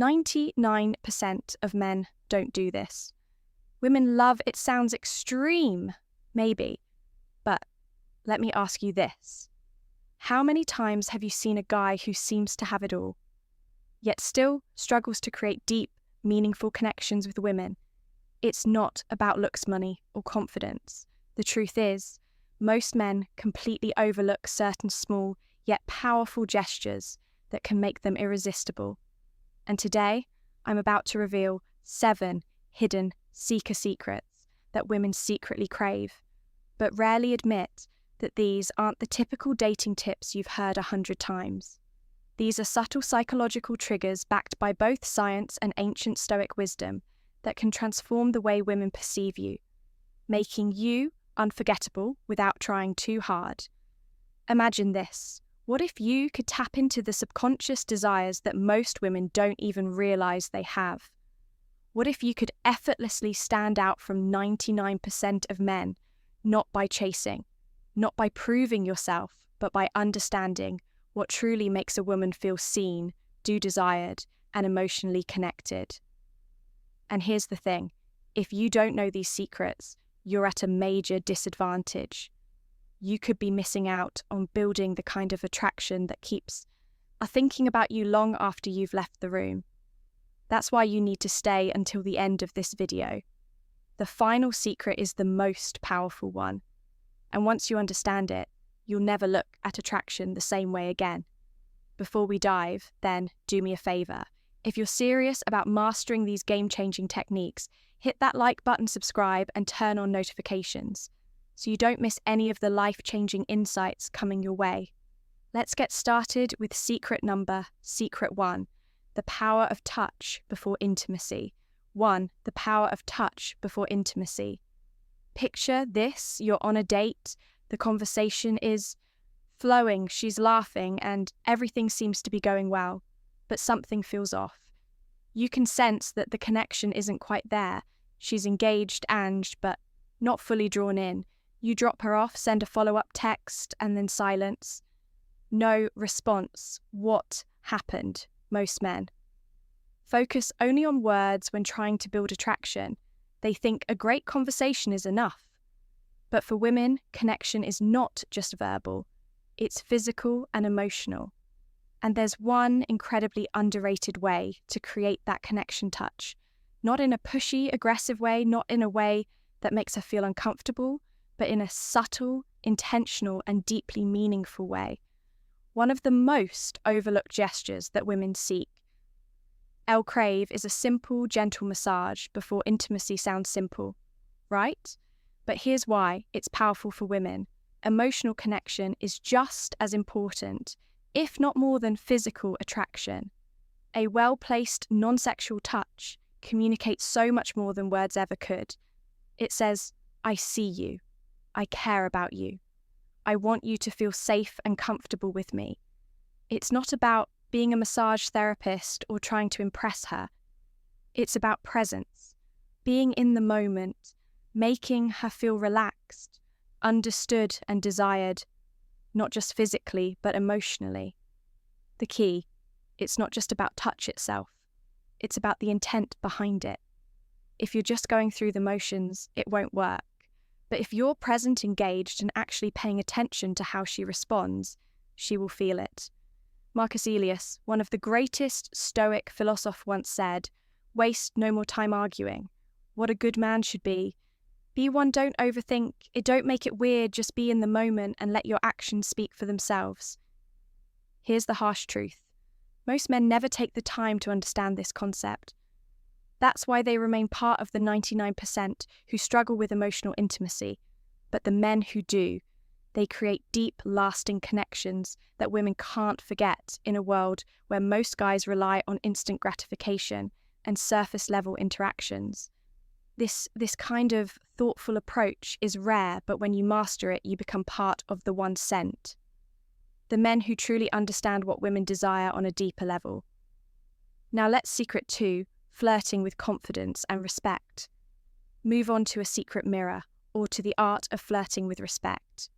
99% of men don't do this. Women love it sounds extreme, maybe, but let me ask you this. How many times have you seen a guy who seems to have it all, yet still struggles to create deep, meaningful connections with women? It's not about looks, money, or confidence. The truth is, most men completely overlook certain small yet powerful gestures that can make them irresistible. And today, I'm about to reveal 7 hidden seeker secrets that women secretly crave, but rarely admit that these aren't the typical dating tips you've heard 100 times. These are subtle psychological triggers backed by both science and ancient stoic wisdom that can transform the way women perceive you, making you unforgettable without trying too hard. Imagine this. What if you could tap into the subconscious desires that most women don't even realize they have? What if you could effortlessly stand out from 99% of men, not by chasing, not by proving yourself, but by understanding what truly makes a woman feel seen, desired, and emotionally connected? And here's the thing, if you don't know these secrets, you're at a major disadvantage. You could be missing out on building the kind of attraction that keeps thinking about you long after you've left the room. That's why you need to stay until the end of this video. The final secret is the most powerful one. And once you understand it, you'll never look at attraction the same way again. Before we dive, then do me a favor. If you're serious about mastering these game-changing techniques, hit that like button, subscribe, and turn on notifications so you don't miss any of the life-changing insights coming your way. Let's get started with secret 1, the power of touch before intimacy. 1. The power of touch before intimacy. Picture this, you're on a date, the conversation is flowing, she's laughing, and everything seems to be going well, but something feels off. You can sense that the connection isn't quite there. She's engaged, but not fully drawn in. You drop her off, send a follow-up text, and then silence. No response. What happened? Most men focus only on words when trying to build attraction. They think a great conversation is enough. But for women, connection is not just verbal. It's physical and emotional. And there's one incredibly underrated way to create that connection touch. Not in a pushy, aggressive way, not in a way that makes her feel uncomfortable, but in a subtle, intentional, and deeply meaningful way. One of the most overlooked gestures that women seek. Crave is a simple, gentle massage before intimacy sounds simple, right? But here's why it's powerful for women. Emotional connection is just as important, if not more than physical attraction. A well-placed, non-sexual touch communicates so much more than words ever could. It says, I see you. I care about you. I want you to feel safe and comfortable with me. It's not about being a massage therapist or trying to impress her. It's about presence, being in the moment, making her feel relaxed, understood and desired, not just physically, but emotionally. The key, it's not just about touch itself. It's about the intent behind it. If you're just going through the motions, it won't work. But if you're present, engaged, and actually paying attention to how she responds, she will feel it. Marcus Aurelius, one of the greatest Stoic philosophers, once said, "Waste no more time arguing. What a good man should be. Be one, don't overthink it, don't make it weird, just be in the moment and let your actions speak for themselves." Here's the harsh truth. Most men never take the time to understand this concept. That's why they remain part of the 99% who struggle with emotional intimacy. But the men who do, they create deep, lasting connections that women can't forget in a world where most guys rely on instant gratification and surface-level interactions. This kind of thoughtful approach is rare, but when you master it, you become part of the 1%. The men who truly understand what women desire on a deeper level. Now let's secret 2, flirting with confidence and respect. Move on to a secret mirror, or to the art of flirting with respect.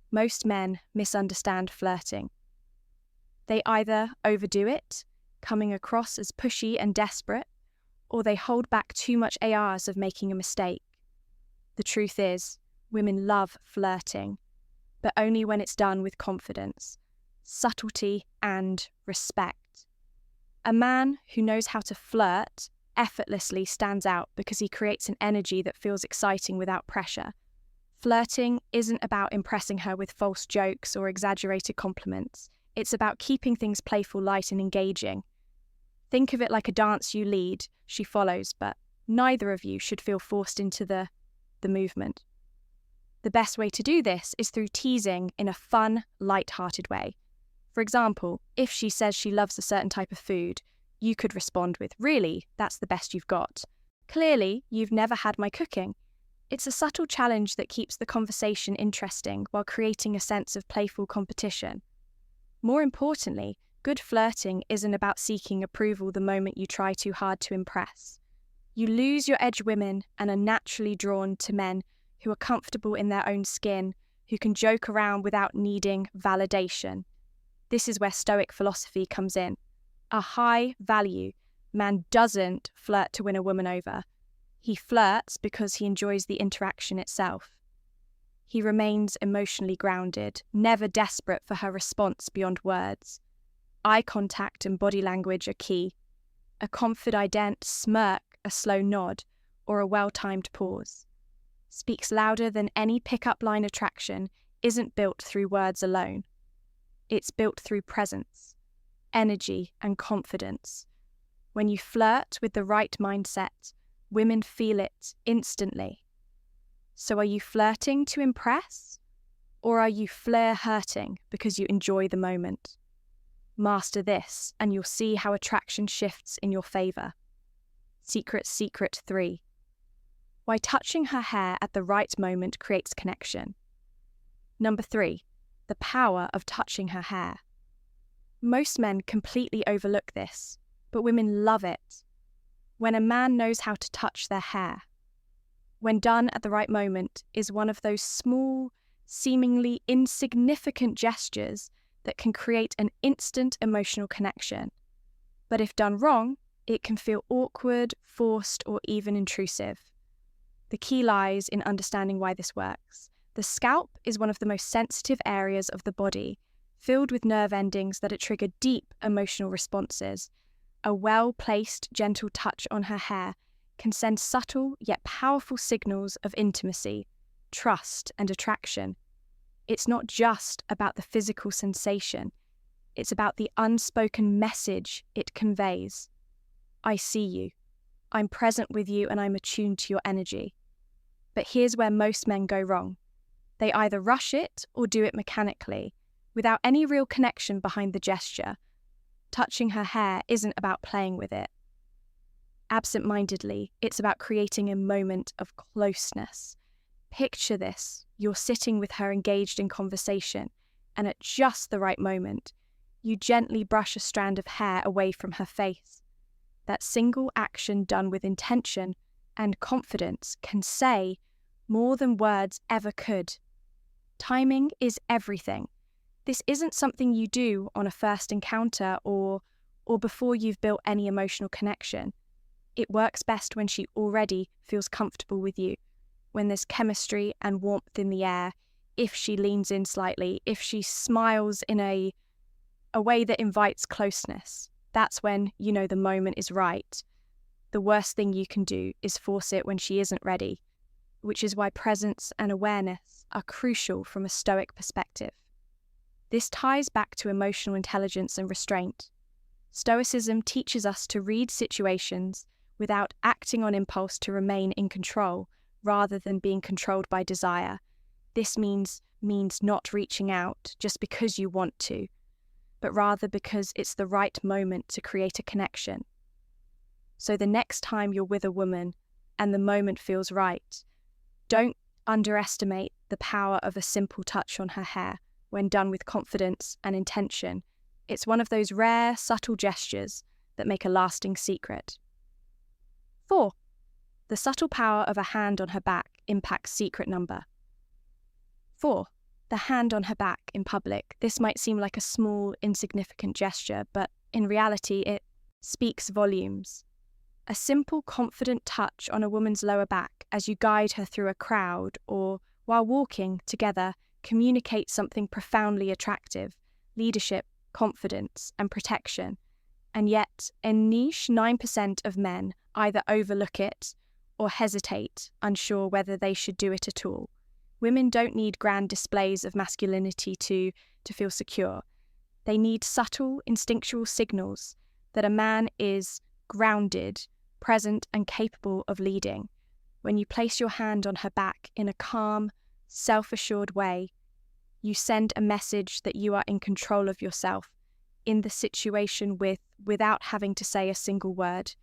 Most men misunderstand flirting. They either overdo it, coming across as pushy and desperate, or they hold back too much ARs of making a mistake. The truth is, women love flirting, but only when it's done with confidence, subtlety, and respect. A man who knows how to flirt effortlessly stands out because he creates an energy that feels exciting without pressure. Flirting isn't about impressing her with false jokes or exaggerated compliments. It's about keeping things playful, light, and engaging. Think of it like a dance you lead, she follows, but neither of you should feel forced into the movement. The best way to do this is through teasing in a fun, light-hearted way. For example, if she says she loves a certain type of food, you could respond with, "Really, that's the best you've got. Clearly, you've never had my cooking." It's a subtle challenge that keeps the conversation interesting while creating a sense of playful competition. More importantly, good flirting isn't about seeking approval the moment you try too hard to impress. You lose your edge women and are naturally drawn to men who are comfortable in their own skin, who can joke around without needing validation. This is where Stoic philosophy comes in. A high value man doesn't flirt to win a woman over. He flirts because he enjoys the interaction itself. He remains emotionally grounded, never desperate for her response beyond words. Eye contact and body language are key. A confident smirk, a slow nod, or a well-timed pause speaks louder than any pick-up line attraction isn't built through words alone. It's built through presence, energy, and confidence. When you flirt with the right mindset, women feel it instantly. So are you flirting to impress? Or are you flare-hurting because you enjoy the moment? Master this, and you'll see how attraction shifts in your favor. Secret 3. Why touching her hair at the right moment creates connection. Number 3. The power of touching her hair. Most men completely overlook this, but women love it. When a man knows how to touch their hair, when done at the right moment, is one of those small, seemingly insignificant gestures that can create an instant emotional connection. But if done wrong, it can feel awkward, forced, or even intrusive. The key lies in understanding why this works. The scalp is one of the most sensitive areas of the body, filled with nerve endings that trigger deep emotional responses. A well-placed, gentle touch on her hair can send subtle yet powerful signals of intimacy, trust, and attraction. It's not just about the physical sensation, it's about the unspoken message it conveys. I see you, I'm present with you, and I'm attuned to your energy. But here's where most men go wrong. They either rush it or do it mechanically, without any real connection behind the gesture. Touching her hair isn't about playing with it. Absent-mindedly, it's about creating a moment of closeness. Picture this, you're sitting with her engaged in conversation, and at just the right moment, you gently brush a strand of hair away from her face. That single action done with intention and confidence can say more than words ever could. Timing is everything. This isn't something you do on a first encounter or before you've built any emotional connection. It works best when she already feels comfortable with you, when there's chemistry and warmth in the air, if she leans in slightly, if she smiles in a way that invites closeness. That's when you know the moment is right. The worst thing you can do is force it when she isn't ready, which is why presence and awareness are crucial from a Stoic perspective. This ties back to emotional intelligence and restraint. Stoicism teaches us to read situations without acting on impulse to remain in control, rather than being controlled by desire. This means not reaching out just because you want to, but rather because it's the right moment to create a connection. So the next time you're with a woman and the moment feels right, don't underestimate the power of a simple touch on her hair when done with confidence and intention. It's one of those rare, subtle gestures that make a lasting secret. 4. The subtle power of a hand on her back impacts secret number. 4. The hand on her back in public. This might seem like a small, insignificant gesture, but in reality, speaks volumes. A simple, confident touch on a woman's lower back as you guide her through a crowd or while walking together communicates something profoundly attractive: leadership, confidence, and protection. And yet, a niche 9% of men either overlook it or hesitate, unsure whether they should do it at all. Women don't need grand displays of masculinity to feel secure. They need subtle, instinctual signals that a man is grounded, present, and capable of leading. When you place your hand on her back in a calm, self-assured way, you send a message that you are in control of yourself, in the situation without having to say a single word.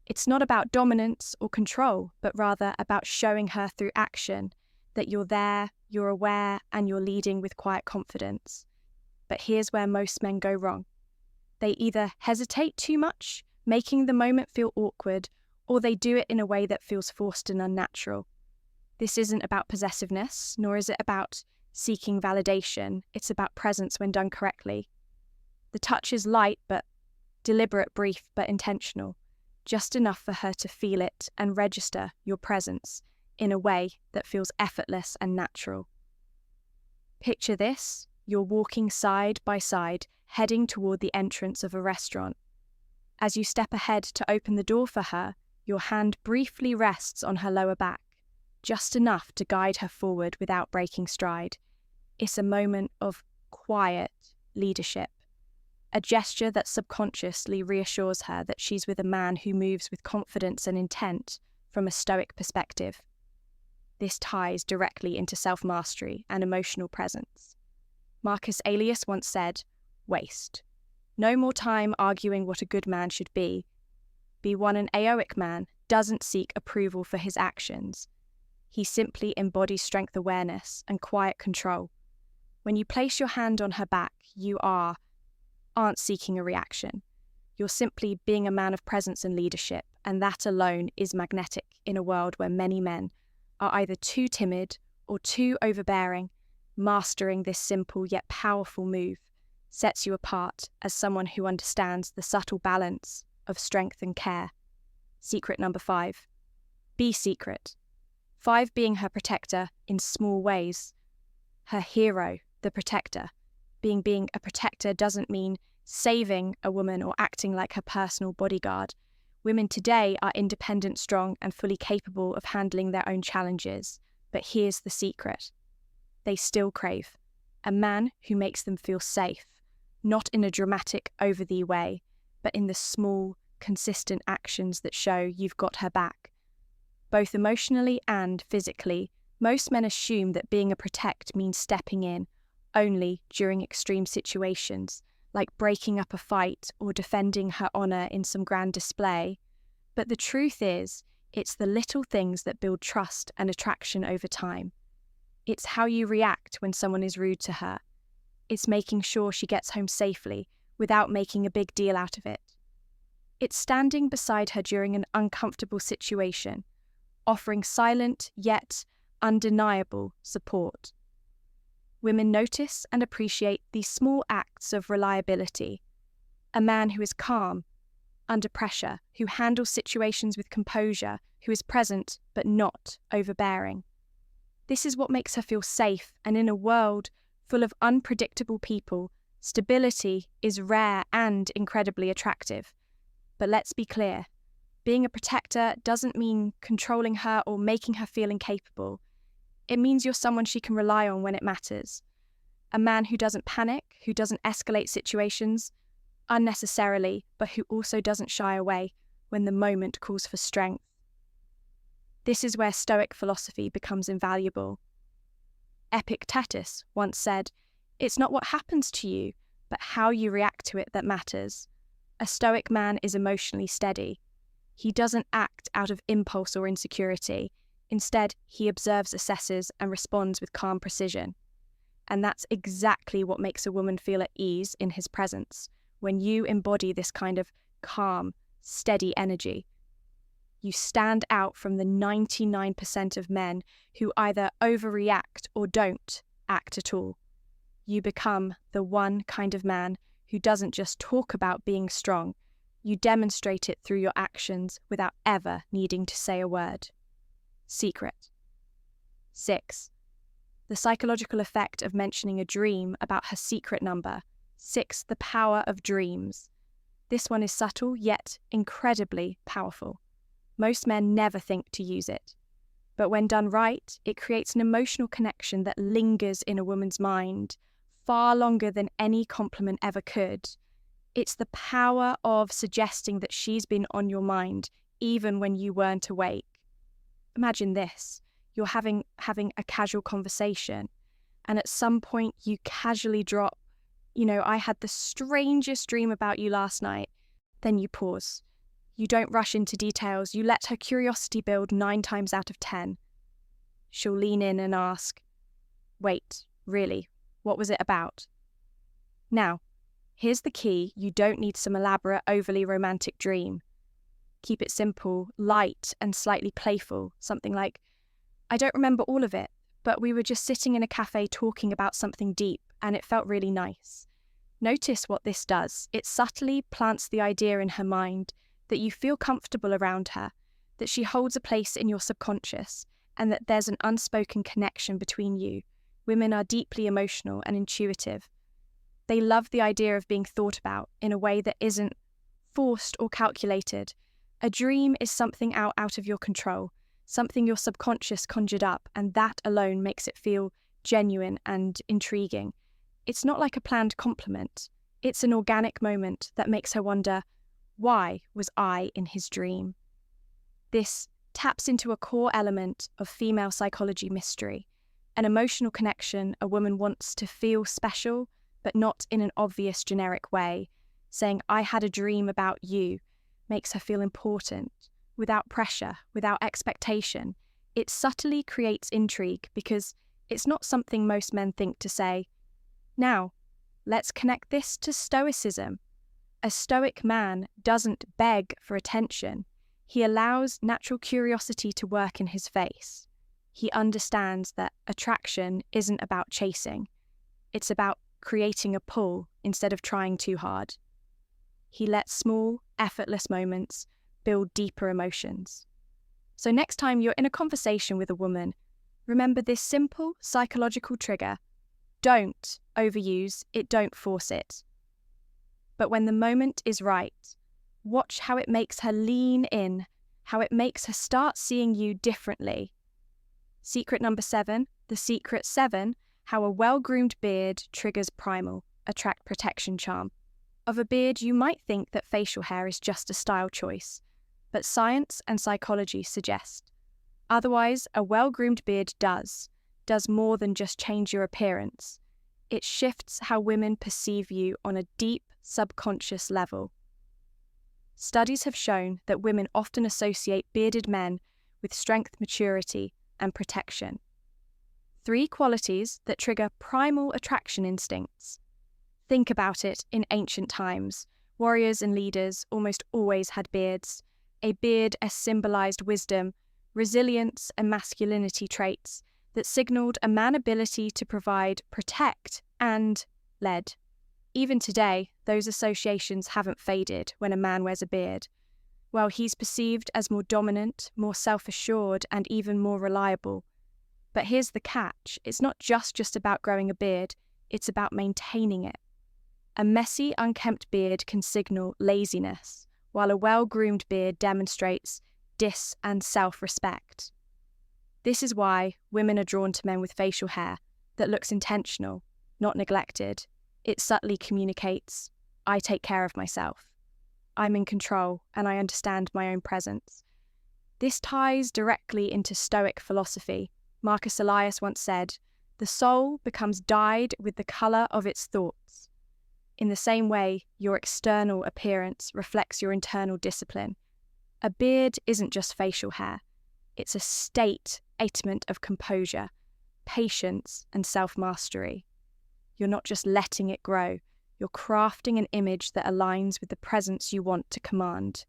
It's not about dominance or control, but rather about showing her through action that you're there, you're aware, and you're leading with quiet confidence. But here's where most men go wrong. They either hesitate too much, making the moment feel awkward, or they do it in a way that feels forced and unnatural. This isn't about possessiveness, nor is it about seeking validation. It's about presence when done correctly. The touch is light but deliberate, brief but intentional, just enough for her to feel it and register your presence in a way that feels effortless and natural. Picture this: you're walking side by side, heading toward the entrance of a restaurant. As you step ahead to open the door for her, your hand briefly rests on her lower back, just enough to guide her forward without breaking stride. It's a moment of quiet leadership, a gesture that subconsciously reassures her that she's with a man who moves with confidence and intent from a stoic perspective. This ties directly into self-mastery and emotional presence. Marcus Aurelius once said, "Waste no more time arguing what a good man should be. Be one. An aoic man doesn't seek approval for his actions. He simply embodies strength awareness and quiet control. When you place your hand on her back, you aren't seeking a reaction. You're simply being a man of presence and leadership, and that alone is magnetic in a world where many men are either too timid or too overbearing. Mastering this simple yet powerful move sets you apart as someone who understands the subtle balance of strength and care. Secret number 5. Be secret. 5 being her protector in small ways. Her hero, the protector. Being a protector doesn't mean saving a woman or acting like her personal bodyguard. Women today are independent, strong, and fully capable of handling their own challenges. But here's the secret. They still crave a man who makes them feel safe, not in a dramatic, over-the way, but in the small, consistent actions that show you've got her back. Both emotionally and physically, most men assume that being a protect means stepping in only during extreme situations, like breaking up a fight or defending her honor in some grand display. But the truth is, it's the little things that build trust and attraction over time. It's how you react when someone is rude to her. It's making sure she gets home safely without making a big deal out of it. It's standing beside her during an uncomfortable situation, offering silent yet undeniable support. Women notice and appreciate these small acts of reliability. A man who is calm under pressure, who handles situations with composure, who is present but not overbearing. This is what makes her feel safe, and in a world full of unpredictable people, stability is rare and incredibly attractive. But let's be clear, being a protector doesn't mean controlling her or making her feel incapable. It means you're someone she can rely on when it matters. A man who doesn't panic, who doesn't escalate situations unnecessarily, but who also doesn't shy away when the moment calls for strength. This is where Stoic philosophy becomes invaluable. Epictetus once said, "It's not what happens to you, but how you react to it that matters." A Stoic man is emotionally steady. He doesn't act out of impulse or insecurity. Instead, he observes, assesses, and responds with calm precision. And that's exactly what makes a woman feel at ease in his presence. When you embody this kind of calm, steady energy, you stand out from the 99% of men who either overreact or don't act at all. You become the one kind of man who doesn't just talk about being strong. You demonstrate it through your actions without ever needing to say a word. Secret. 6. The psychological effect of mentioning a dream about her secret number. 6. The power of dreams. This one is subtle, yet incredibly powerful. Most men never think to use it. But when done right, it creates an emotional connection that lingers in a woman's mind far longer than any compliment ever could. It's the power of suggesting that she's been on your mind, even when you weren't awake. Imagine this. You're having a casual conversation, and at some point you casually drop, I had the strangest dream about you last night. Then you pause. You don't rush into details. You let her curiosity build 9 times out of 10. She'll lean in and ask, "Wait, really? What was it about?" Now, here's the key. You don't need some elaborate, overly romantic dream. Keep it simple, light, and slightly playful. Something like, "I don't remember all of it, but we were just sitting in a cafe talking about something deep, and it felt really nice." Notice what this does. It subtly plants the idea in her mind that you feel comfortable around her, that she holds a place in your subconscious, and that there's an unspoken connection between you. Women are deeply emotional and intuitive. They love the idea of being thought about in a way that isn't forced or calculated. A dream is something out of your control, something your subconscious conjured up, and that alone makes it feel genuine and intriguing. It's not like a planned compliment. It's an organic moment that makes her wonder, why was I in his dream? This taps into a core element of female psychology mystery, an emotional connection a woman wants to feel special, but not in an obvious generic way. Saying, "I had a dream about you," makes her feel important, without pressure, without expectation. It subtly creates intrigue because it's not something most men think to say. Now, let's connect this to Stoicism. A Stoic man doesn't beg for attention. He allows natural curiosity to work in his face. He understands that attraction isn't about chasing. It's about creating a pull instead of trying too hard. He lets small, effortless moments build deeper emotions. So next time you're in a conversation with a woman, remember this simple psychological trigger. Don't overuse it, don't force it. But when the moment is right, watch how it makes her lean in, how it makes her start seeing you differently. Secret number 7, the secret 7, how a well-groomed beard triggers primal, attract protection charm. Of a beard, you might think that facial hair is just a style choice, but science and psychology suggest. Otherwise, a well-groomed beard does more than just change your appearance. It shifts how women perceive you on a deep, subconscious level. Studies have shown that women often associate bearded men with strength, maturity, and protection. 3 qualities that trigger primal attraction instincts. Think about it in ancient times. Warriors and leaders almost always had beards. A beard as symbolized wisdom, resilience, and masculinity traits that signaled a man's ability to provide, protect, and lead. Even today, those associations haven't faded when a man wears a beard. While he's perceived as more dominant, more self-assured, and even more reliable. But here's the catch. It's not just about growing a beard, it's about maintaining it. A messy, unkempt beard can signal laziness, while a well-groomed beard demonstrates dis and self-respect. This is why women are drawn to men with facial hair that looks intentional, not neglected. It subtly communicates, I take care of myself. I'm in control and I understand my own presence. This ties directly into Stoic philosophy. Marcus Aurelius once said, "The soul becomes dyed with the colour of its thoughts." In the same way, your external appearance reflects your internal discipline. A beard isn't just facial hair. It's a statement of composure, patience, and self-mastery. You're not just letting it grow, you're crafting an image that aligns with the presence you want to command.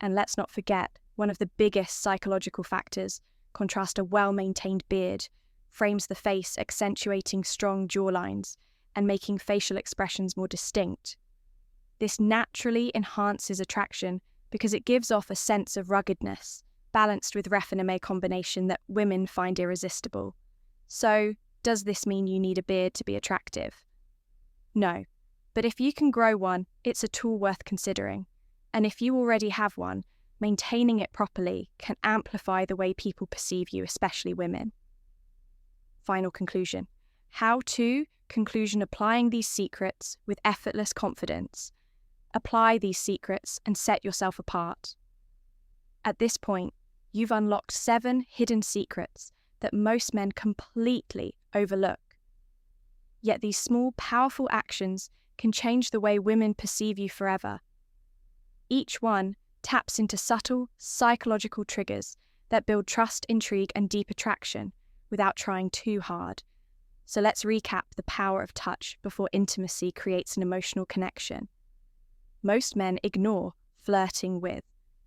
And let's not forget, one of the biggest psychological factors, contrast a well-maintained beard, frames the face, accentuating strong jawlines and making facial expressions more distinct. This naturally enhances attraction because it gives off a sense of ruggedness, balanced with raffiname combination that women find irresistible. So, does this mean you need a beard to be attractive? No, but if you can grow one, it's a tool worth considering. And if you already have one, maintaining it properly can amplify the way people perceive you, especially women. Final conclusion. Conclusion applying these secrets with effortless confidence. Apply these secrets and set yourself apart. At this point, you've unlocked 7 hidden secrets that most men completely overlook. Yet these small, powerful actions can change the way women perceive you forever. Each one taps into subtle, psychological triggers that build trust, intrigue, and deep attraction without trying too hard. So let's recap the power of touch before intimacy creates an emotional connection. Most men ignore flirting with.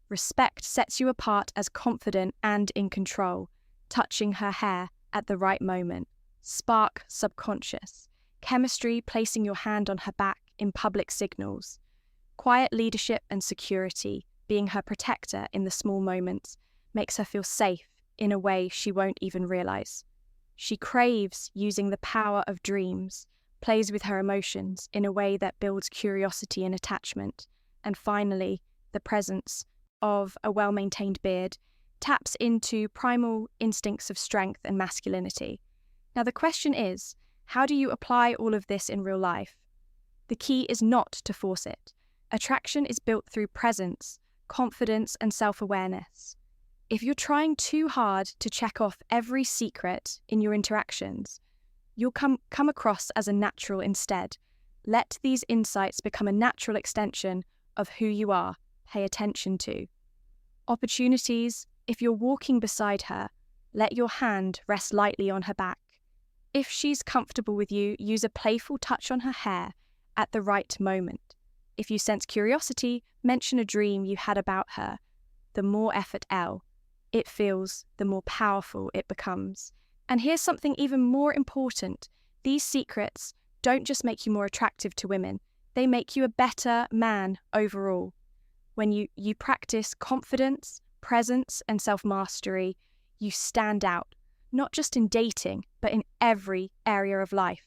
Respect sets you apart as confident and in control, touching her hair at the right moment. Spark subconscious. Chemistry placing your hand on her back in public signals. Quiet leadership and security, being her protector in the small moments, makes her feel safe in a way she won't even realize. She craves using the power of dreams, plays with her emotions in a way that builds curiosity and attachment. And finally, the presence of a well-maintained beard taps into primal instincts of strength and masculinity. Now the question is, how do you apply all of this in real life? The key is not to force it. Attraction is built through presence, confidence, and self-awareness. If you're trying too hard to check off every secret in your interactions, you'll come across as a natural instead. Let these insights become a natural extension of who you are. Pay attention to. Opportunities. If you're walking beside her, let your hand rest lightly on her back. If she's comfortable with you, use a playful touch on her hair at the right moment. If you sense curiosity, mention a dream you had about her. The more effort it feels, the more powerful it becomes. And here's something even more important. These secrets don't just make you more attractive to women, they make you a better man overall. When you practice confidence, presence, and self-mastery, you stand out, not just in dating, but in every area of life.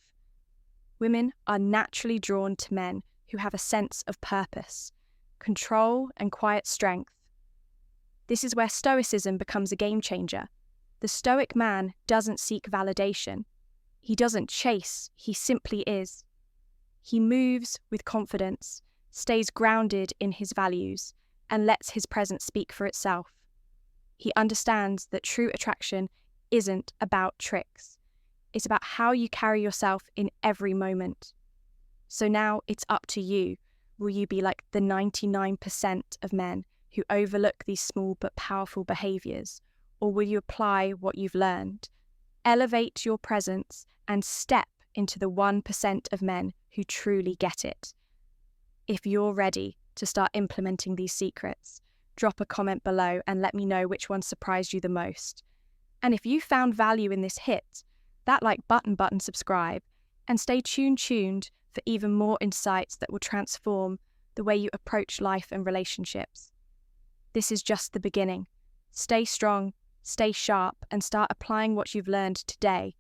Women are naturally drawn to men who have a sense of purpose, control, and quiet strength. This is where Stoicism becomes a game changer. The Stoic man doesn't seek validation. He doesn't chase, he simply is. He moves with confidence, stays grounded in his values, and lets his presence speak for itself. He understands that true attraction isn't about tricks. It's about how you carry yourself in every moment. So now it's up to you. Will you be like the 99% of men who overlook these small but powerful behaviors, or will you apply what you've learned? Elevate your presence and step into the 1% of men who truly get it. If you're ready to start implementing these secrets, drop a comment below and let me know which one surprised you the most. And if you found value in this, hit that like button, subscribe, and stay tuned for even more insights that will transform the way you approach life and relationships. This is just the beginning. Stay strong, stay sharp, and start applying what you've learned today